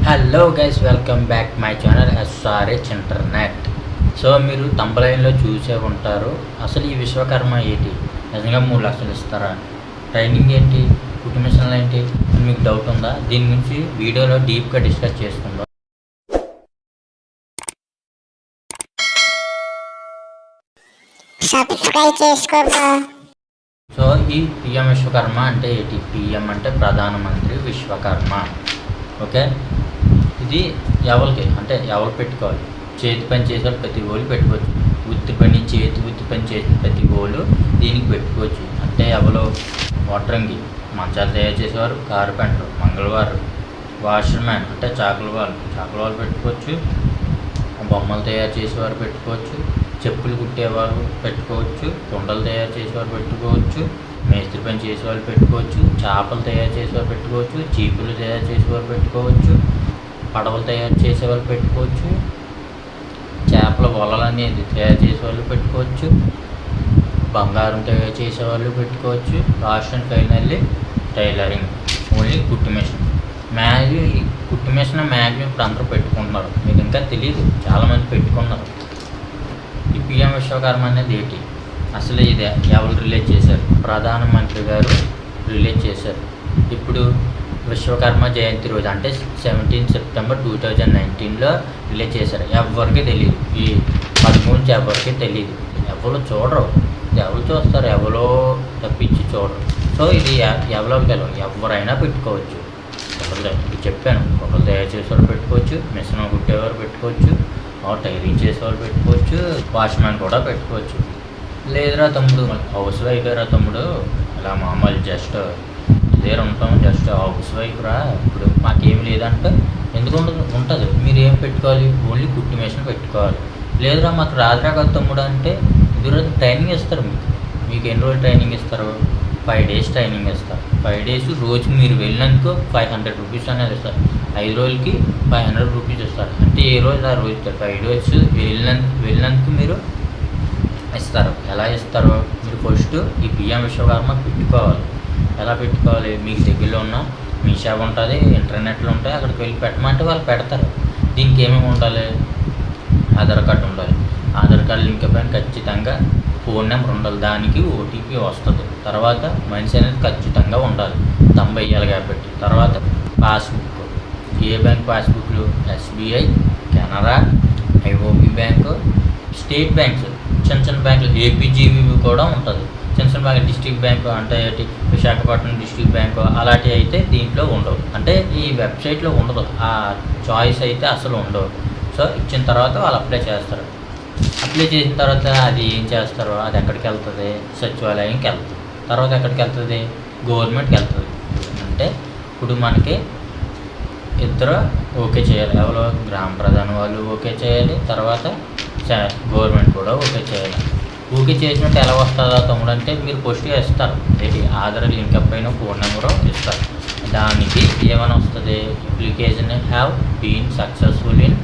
Hello guys, welcome back my channel SRH internet. So మీరు తంబలైన్లో చూసే ఉంటారు. అసలు ఈ విశ్వకర్మ ఏంటి, నిజంగా 3 లక్షలు ఇస్తారా, ట్రైనింగ్ ఏంటి, కుట్టు మిషన్లు ఏంటి అని మీకు డౌట్ ఉందా? దీని గురించి వీడియోలో డీప్గా డిస్కస్ చేసుకుందాం. సో ఈ పిఎం విశ్వకర్మ అంటే ఏంటి? పిఎం అంటే ప్రధానమంత్రి విశ్వకర్మ. ఓకే, ఇది ఎవరికి అంటే ఎవరు పెట్టుకోవాలి? చేతి పని చేసేవాళ్ళు ప్రతి ఓళ్ళు పెట్టుకోవచ్చు. వృత్తి పని వృత్తి పని చేసిన ప్రతి ఓళ్ళు దీనికి పెట్టుకోవచ్చు. అంటే ఎవరు? వడ్రంగి, మంచాలు తయారు చేసేవారు, కార్పెంటర్, మంగళవారు, వాషర్మ్యాన్ అంటే చాకుల వాళ్ళు పెట్టుకోవచ్చు. బొమ్మలు తయారు చేసేవారు పెట్టుకోవచ్చు. చెప్పులు కుట్టేవారు పెట్టుకోవచ్చు. కుండలు తయారు చేసేవారు పెట్టుకోవచ్చు. మేస్త్రి పని చేసేవాళ్ళు పెట్టుకోవచ్చు. చేపలు తయారు చేసేవారు పెట్టుకోవచ్చు. చీపులు తయారు చేసేవారు పెట్టుకోవచ్చు. పడవలు తయారు చేసేవాళ్ళు పెట్టుకోవచ్చు. చేపల వలలు అనేది తయారు చేసేవాళ్ళు పెట్టుకోవచ్చు. బంగారం తయారు చేసేవాళ్ళు పెట్టుకోవచ్చు. Last and finally tailoring, only కుట్టు మిషన్. కుట్టు మిషన్ మ్యాక్సిమం ఇప్పుడు అందరూ పెట్టుకుంటున్నారు. మీకు ఇంకా తెలియదు, చాలామంది పెట్టుకున్నారు. ఈ పిఎం విశ్వకర్మ అనేది ఏంటి, అసలు ఇది ఎవరు రిలీజ్ చేశారు? ప్రధానమంత్రి గారు రిలీజ్ చేశారు. ఇప్పుడు విశ్వకర్మ జయంతి రోజు అంటే 17 సెప్టెంబర్ 2019లో రిలీజ్ చేశారు. ఎవరికి తెలియదు, ఈ 13 ఎవరికి తెలియదు. ఎవరు చూడరు, ఎవరు చూస్తారు? ఎవరో తప్పించి చూడరు. సో ఇది ఎవరికి ఎవరైనా పెట్టుకోవచ్చు. చెప్పాను, ఒకరు తయారు చేసేవారు పెట్టుకోవచ్చు, మిషన్ కుట్టేవారు పెట్టుకోవచ్చు, టైరింగ్ చేసేవాళ్ళు పెట్టుకోవచ్చు, వాచ్మ్యాన్ కూడా పెట్టుకోవచ్చు. లేదురా తమ్ముడు, హౌస్ వైఫ్ రా తమ్ముడు, ఇలా మామూలు జస్ట్ దగ్గర ఉంటాం, జస్ట్ హౌస్ వైఫ్ రా, ఇప్పుడు మాకేం లేదంటే ఎందుకు ఉంటుంది? మీరు ఏం పెట్టుకోవాలి? ఓన్లీ కుట్టు మిషన్ పెట్టుకోవాలి. లేదురా మాకు రాదురా కదా తమ్ముడు అంటే ఈరోజు ట్రైనింగ్ ఇస్తారు. మీకు ఎన్ని రోజులు ట్రైనింగ్ ఇస్తారు? 5 డేస్ ట్రైనింగ్ ఇస్తారు. 5 డేస్ రోజు మీరు వెళ్ళినందుకు 500 రూపీస్ అనేది ఇస్తారు. 5 రోజులకి 500 రూపీస్ ఇస్తారు. అంటే ఏ రోజు ఆ రోజు ఇస్తారు. 5 డేస్ వెళ్ళినందుకు మీరు ఇస్తారు. ఎలా ఇస్తారు? మీరు ఫస్ట్ ఈ పిఎం విశ్వకర్మ పెట్టుకోవాలి. ఎలా పెట్టుకోవాలి? మీకు దగ్గరలో ఉన్న మీ షాప్ ఉంటుంది, ఇంటర్నెట్లో ఉంటాయి, అక్కడికి వెళ్ళి పెట్టమంటే వాళ్ళు పెడతారు. దీనికి ఏమేమి ఉండాలి? ఆధార్ కార్డు ఉండాలి. ఆధార్ కార్డు లింక్ పైన ఖచ్చితంగా ఫోన్ నెంబర్ ఉండాలి. దానికి ఓటీపీ వస్తుంది. తర్వాత మనిషి అనేది ఖచ్చితంగా ఉండాలి, తంబ వేయాలి కాబట్టి. తర్వాత పాస్బుక్, ఏ బ్యాంక్ పాస్బుక్లు? SBI, Canara, IOB bank, state banks, చిన్న బ్యాంకులు, ఏపీజీబీ కూడా ఉంటుంది. చిన్న బ్యాంక్, డిస్ట్రిక్ట్ బ్యాంకు అంటే విశాఖపట్నం డిస్ట్రిక్ట్ బ్యాంకు అలాంటివి అయితే దీంట్లో ఉండవు. అంటే ఈ వెబ్సైట్లో ఉండదు, ఆ చాయిస్ అయితే అసలు ఉండవు. సో ఇచ్చిన తర్వాత వాళ్ళు అప్లై చేస్తారు. అప్లై చేసిన తర్వాత అది ఏం చేస్తారో అది ఎక్కడికి వెళ్తుంది? సచివాలయంకి వెళ్తుంది. తర్వాత ఎక్కడికి వెళ్తుంది? గవర్నమెంట్కి వెళ్తుంది. అంటే ఇప్పుడు మనకి ఇద్దరు ఓకే చేయాలి. ఎవరో గ్రామ ప్రధాన వాళ్ళు ఓకే చేయాలి, తర్వాత గవర్నమెంట్ కూడా ఓకే చేయాలి. ఓకే చేసినట్టు ఎలా వస్తుందా తమ్ముడు అంటే మీరు పోస్ట్గా ఇస్తారు. ఏంటి? ఆధార్ లింక్ పైన ఫోన్ నెంబరు ఇస్తారు. దానికి ఏమైనా వస్తుంది? Application have been successful in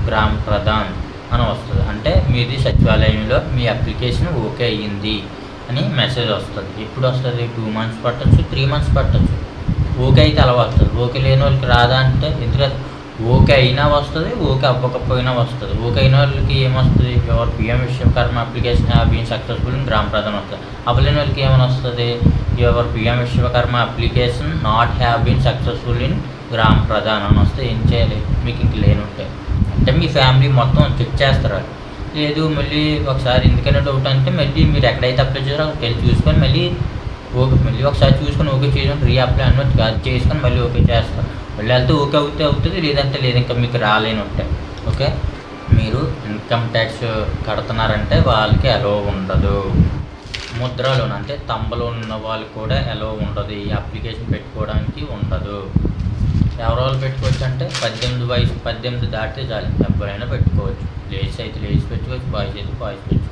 Gram Pradhan అని వస్తుంది. అంటే మీది సచివాలయంలో మీ అప్లికేషన్ ఓకే అయ్యింది అని మెసేజ్ వస్తుంది. ఎప్పుడు వస్తుంది? 2 months పట్టచ్చు, 3 months పట్టచ్చు. ఓకే అయితే అలా వస్తుంది. ఓకే లేని వాళ్ళకి రాదా అంటే ఎందుకంటే ఓకే అయినా వస్తుంది, ఓకే అవ్వకపోయినా వస్తుంది. ఓకే అయిన వాళ్ళకి ఏమొస్తుంది? Your PM Vishwakarma application have been successful in Gram Pradhan వస్తుంది. అవ్వలేని వాళ్ళకి ఏమైనా వస్తుంది? Your PM Vishwakarma application not have been successful in Gram Pradhan అని వస్తే ఏం చేయాలి? మీకు ఇంక లేని ఉంటాయి అంటే మీ ఫ్యామిలీ మొత్తం చెక్ చేస్తారు. లేదు మళ్ళీ ఒకసారి ఎందుకైనా డౌట్ అంటే మళ్ళీ మీరు ఎక్కడైతే అప్లై చేసారో అక్కడికి వెళ్ళి చూసుకొని మళ్ళీ ఒకసారి చూసుకొని ఓకే చేయడం, రీఅప్లై అన్నట్టు కాదు, చేసుకొని మళ్ళీ ఓకే చేస్తారు. మళ్ళీ వెళ్తే ఓకే అవుతుంది, లేదంటే లేదు, ఇంకా మీకు రాలేని ఉంటాయి. ఓకే, మీరు ఇన్కమ్ ట్యాక్స్ కడుతున్నారంటే వాళ్ళకి అలో ఉండదు. ముద్ర లోన్ అంటే తంబలో ఉన్న వాళ్ళు కూడా అలో ఉండదు. ఈ అప్లికేషన్ పెట్టుకోవడానికి ఉండదు. ఎవరెవరు పెట్టుకోవచ్చు అంటే 18 దాటితే చాలు, ఎవరైనా పెట్టుకోవచ్చు. లేడీస్ అయితే లేడీస్ పెట్టుకోవచ్చు, బాయ్స్ అయితే బాయ్స్ పెట్టుకోవచ్చు.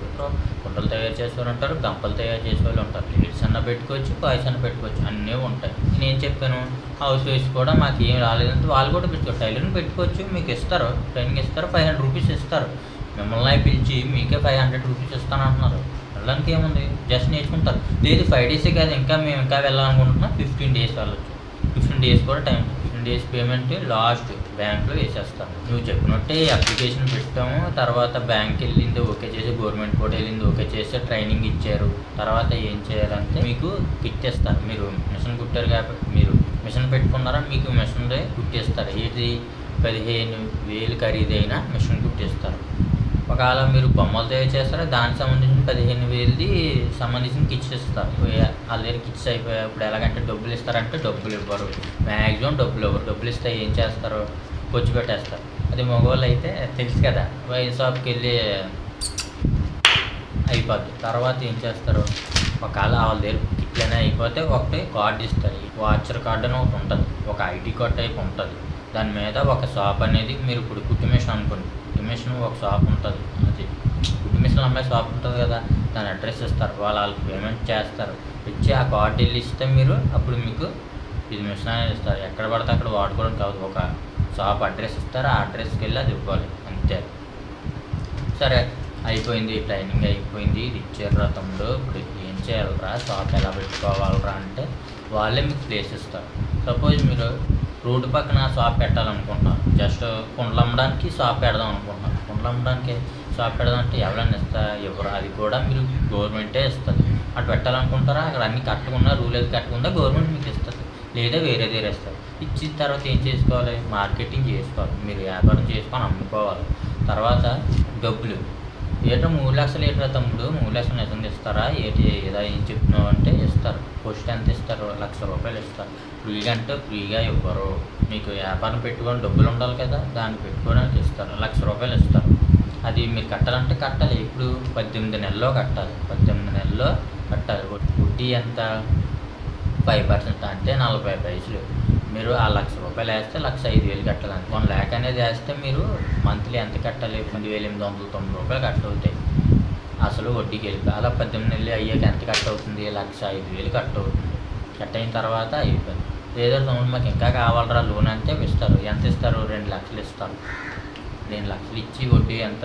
కుండలు తయారు చేసేవాళ్ళు ఉంటారు, గంపలు తయారు చేసేవాళ్ళు ఉంటారు. లేడీస్ అన్న పెట్టుకోవచ్చు, బాయ్స్ అన్న పెట్టుకోవచ్చు, అన్నీ ఉంటాయి. నేను చెప్పాను హౌస్ వైఫ్స్ కూడా మాకు ఏం రాలేదంటే వాళ్ళు కూడా పెట్టుకోవచ్చు. టైలరింగ్ పెట్టుకోవచ్చు, మీకు ఇస్తారు, ట్రైనింగ్ ఇస్తారు, 500 రూపీస్ ఇస్తారు. మిమ్మల్ని పిలిచి మీకే 500 రూపీస్ ఇస్తాను అంటున్నారు. వెళ్ళడానికి ఏముంది? జస్ట్ నేర్చుకుంటారు. లేదు 5 డేసే కాదు, ఇంకా మేము ఇంకా వెళ్ళాలనుకుంటున్నాం, 15 డేస్ వెళ్ళచ్చు. 15 డేస్ కూడా టైం, 15 15 days పేమెంట్ లాస్ట్ బ్యాంక్లో వేసేస్తాను. నువ్వు చెప్పినట్టే అప్లికేషన్ పెట్టాము, తర్వాత బ్యాంక్ వెళ్ళింది ఓకే చేసి, గవర్నమెంట్ కూడా వెళ్ళింది ఓకే చేసి, ట్రైనింగ్ ఇచ్చారు. తర్వాత ఏం చేయాలంటే మీకు కిట్ ఇస్తారు. మీరు మిషన్ కుట్టారు కాబట్టి, మీరు మిషన్ పెట్టుకున్నారా, మీకు మిషన్ కుట్టిస్తారు. ఏది 15,000 ఖరీదైన మిషన్ కుట్టిస్తారు. ఒకవేళ మీరు బొమ్మలు తయారు చేస్తారా, దానికి సంబంధించిన 15,000ది సంబంధించిన కిట్స్ ఇస్తారు. వాళ్ళ దగ్గర కిట్స్ అయిపోయాయి. ఇప్పుడు ఎలాగంటే డబ్బులు ఇస్తారంటే డబ్బులు ఇవ్వరు, మ్యాక్సిమం డబ్బులు ఇవ్వరు. డబ్బులు ఇస్తే ఏం చేస్తారు, పొచ్చి పెట్టేస్తారు. అది మగవాళ్ళు అయితే తెలుసు కదా, వైన్ షాప్కి వెళ్ళి అయిపోద్ది. తర్వాత ఏం చేస్తారు, ఒకవేళ వాళ్ళ దగ్గర కిట్లనే అయిపోతే ఒకటి కార్డు ఇస్తారు. వాచర్ కార్డు అని ఒకటి ఉంటుంది, ఒక ఐడి కార్డ్ టైప్ ఉంటుంది. దాని మీద ఒక షాప్ అనేది, మీరు ఇప్పుడు కుట్టు మిషన్ అనుకోండి, కుట్టు మిషన్ ఒక షాప్ ఉంటుంది, అది కుట్టు మిషన్ అమ్మాయి షాప్ ఉంటుంది కదా, దాని అడ్రస్ ఇస్తారు. వాళ్ళకి పేమెంట్ చేస్తారు. ఇచ్చి ఆ కార్డు వెళ్ళి ఇస్తే మీరు అప్పుడు మీకు ఇది మిషన్ అనేది ఇస్తారు. ఎక్కడ పడితే అక్కడ వాడుకోవడం కాదు, ఒక షాప్ అడ్రస్ ఇస్తారు. ఆ అడ్రస్కి వెళ్ళి అది ఇవ్వాలి, అంతే. సరే అయిపోయింది, ట్రైనింగ్ అయిపోయింది, ఇది ఇచ్చారురా తమ్ముడు, ఇప్పుడు ఏం చేయాలరా, షాప్ ఎలా పెట్టుకోవాలరా అంటే వాళ్ళే మీకు ప్లేస్ ఇస్తారు. సపోజ్ మీరు రోడ్డు పక్కన షాప్ పెట్టాలనుకుంటున్నారు, జస్ట్ కుండలు అమ్మడానికి షాప్ పెడదాం అనుకుంటున్నారు. కుండలు అమ్మడానికి షాప్ పెడదాం అంటే ఎవరైనా ఇవ్వరు, అది కూడా మీరు గవర్నమెంటే ఇస్తుంది. అటు పెట్టాలనుకుంటారా, అక్కడ అన్ని కట్టుకున్నా, రూల్ ఏది కట్టుకుందా గవర్నమెంట్ మీకు ఇస్తుంది, లేదా వేరే దగ్గర ఇస్తారు. ఇచ్చిన తర్వాత ఏం చేసుకోవాలి, మార్కెటింగ్ చేసుకోవాలి, మీరు వ్యాపారం చేసుకొని అమ్ముకోవాలి. తర్వాత డబ్బులు ఏటో 3 లక్షలు ఏటో తమ్ముడు, 3 లక్షలు నిజంగా ఇస్తారా, ఏదో ఏం చెప్తున్నావు అంటే ఇస్తారు. పోస్ట్ ఎంత ఇస్తారు, ₹1,00,000 ఇస్తారు. ఫ్రీగా అంటే ఫ్రీగా ఇవ్వరు, మీకు వ్యాపారం పెట్టుకొని డబ్బులు ఉండాలి కదా, దాన్ని పెట్టుకోవడానికి ఇస్తారు. ₹1,00,000 ఇస్తారు. అది మీరు కట్టాలంటే కట్టాలి. ఇప్పుడు 18 నెలల్లో కట్టాలి, 18 నెలల్లో కట్టాలి. వడ్డీ ఎంత, 5% అంటే 40 పైసలు. మీరు ఆ ₹1,00,000 వేస్తే ₹1,05,000 కట్టాలి. 1 lakh అనేది వేస్తే మీరు మంత్లీ ఎంత కట్టాలి, ₹8,890 కట్ అవుతాయి. అసలు వడ్డీకి వెళ్ళి అలా 18 నెలలు అయ్యాక ఎంత కట్ అవుతుంది, ₹1,05,000 కట్ అవుతుంది. కట్ అయిన తర్వాత అయిపోయింది. లేదా మాకు ఇంకా కావాలరా లోన్ అంటే ఇస్తారు. ఎంత ఇస్తారు, 2 లక్షలు ఇస్తారు. 2 లక్షలు ఇచ్చి వడ్డీ ఎంత,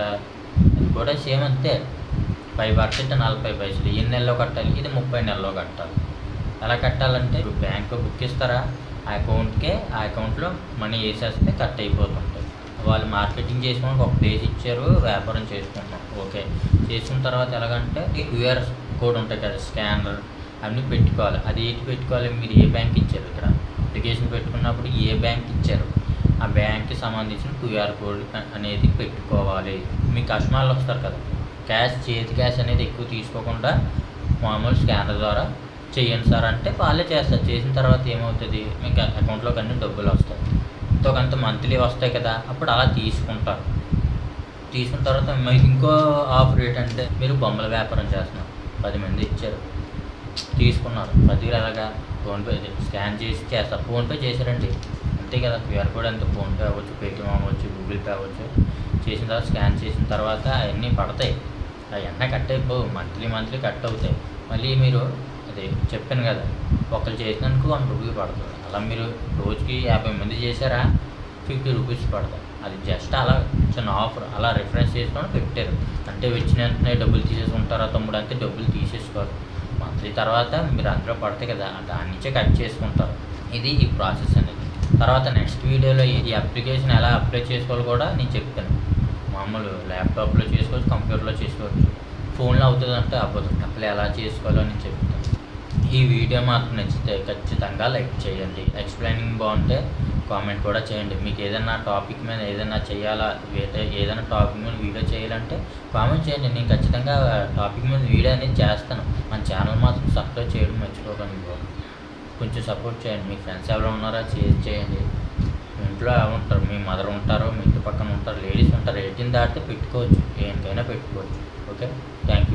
అది కూడా సేమ్ అంతే, 5% 40 పైసలు. ఎన్ని నెలలో కట్టాలి, ఇది 30 నెలల్లో కట్టాలి. ఎలా కట్టాలంటే బ్యాంకు బుక్ ఇస్తారా, ఆ అకౌంట్కే, ఆ అకౌంట్లో మనీ వేసేస్తే కట్ అయిపోతుంటాయి. వాళ్ళు మార్కెటింగ్ చేసుకోవడానికి ఒక ప్లేస్ ఇచ్చారు, వ్యాపారం చేసుకుంటాం. ఓకే చేసుకున్న తర్వాత ఎలాగంటే QR కోడ్ ఉంటాయి కదా, స్కానర్ అన్నీ పెట్టుకోవాలి. అది ఏంటి పెట్టుకోవాలి, మీరు ఏ బ్యాంక్ ఇచ్చారు, ఇక్కడ అప్లికేషన్ పెట్టుకున్నప్పుడు ఏ బ్యాంక్ ఇచ్చారు, ఆ బ్యాంక్కి సంబంధించిన QR కోడ్ అనేది పెట్టుకోవాలి. మీ కస్టమర్లు వస్తారు కదా, చేతి క్యాష్ అనేది ఎక్కువ తీసుకోకుండా మామూలు స్కానర్ ద్వారా చేయండి సార్ అంటే వాళ్ళే చేస్తారు. చేసిన తర్వాత ఏమవుతుంది, మీకు అకౌంట్లోకి అన్ని డబ్బులు వస్తాయి. ఎంతో కొంత మంత్లీ వస్తాయి కదా, అప్పుడు అలా తీసుకుంటారు. తీసుకున్న తర్వాత మీకు ఇంకో ఆఫర్ ఏంటంటే, మీరు బొమ్మల వ్యాపారం చేస్తున్నారు, 10 మంది ఇచ్చారు, తీసుకున్నారు, 10 ఎలాగా ఫోన్పే స్కాన్ చేసి చేస్తారు. ఫోన్పే చేశారండి అంతే కదా, QR కోడ్ అంతే, ఫోన్పే అవ్వచ్చు, పేటిఎం అవ్వచ్చు, గూగుల్ పే అవ్వచ్చు. చేసిన తర్వాత స్కాన్ చేసిన తర్వాత అవన్నీ పడతాయి, అవన్నీ కట్ అయిపోవు, మంత్లీ కట్ అవుతాయి. మళ్ళీ మీరు అదే చెప్పాను కదా, ఒకరు చేసినందుకు ₹100 పడుతుంది. అలా మీరు రోజుకి 50 మంది చేశారా, ₹50 పడతాయి. అది జస్ట్ అలా చిన్న ఆఫర్, అలా రిఫరెన్స్ చేసుకొని పెట్టారు. అంటే వచ్చిన వెంటనే డబ్బులు తీసేసుకుంటారా తమ్ముడు అంటే డబ్బులు తీసేసుకోరు. మంత్లీ తర్వాత మీరు అందులో పడతాయి కదా, దాని నుంచే కట్ చేసుకుంటారు. ఇది ఈ ప్రాసెస్ అనేది. తర్వాత నెక్స్ట్ వీడియోలో ఈ అప్లికేషన్ ఎలా అప్లై చేసుకోవాలో కూడా నేను చెప్తాను. మామూలు ల్యాప్టాప్లో చేసుకోవచ్చు, కంప్యూటర్లో చేసుకోవచ్చు, ఫోన్లో అవుతుందంటే అవ్వదు. అప్లై ఎలా చేసుకోవాలో నేను చెప్తాను. ఈ వీడియో మాత్రం నచ్చితే ఖచ్చితంగా లైక్ చేయండి. ఎక్స్ప్లెయినింగ్ బాగుంటే కామెంట్ కూడా చేయండి. మీకు ఏదైనా టాపిక్ మీద ఏదైనా చేయాలా, ఏదైనా టాపిక్ మీద వీడియో చేయాలంటే కామెంట్ చేయండి. నేను ఖచ్చితంగా టాపిక్ మీద వీడియో అనేది చేస్తాను. మన ఛానల్ మాత్రం సబ్స్క్రైబ్ చేయడం మర్చిపోకండి. కొంచెం సపోర్ట్ చేయండి. మీ ఫ్రెండ్స్ ఎవరు ఉన్నారో చేయండి. మీ ఇంట్లో ఎవరు ఉంటారు, మీ మదర్ ఉంటారు, మీ ఇంటి పక్కన ఉంటారు, లేడీస్ ఉంటారు, 18 దాటితే పెట్టుకోవచ్చు, ఏంటైనా పెట్టుకోవచ్చు. Okay, thank you.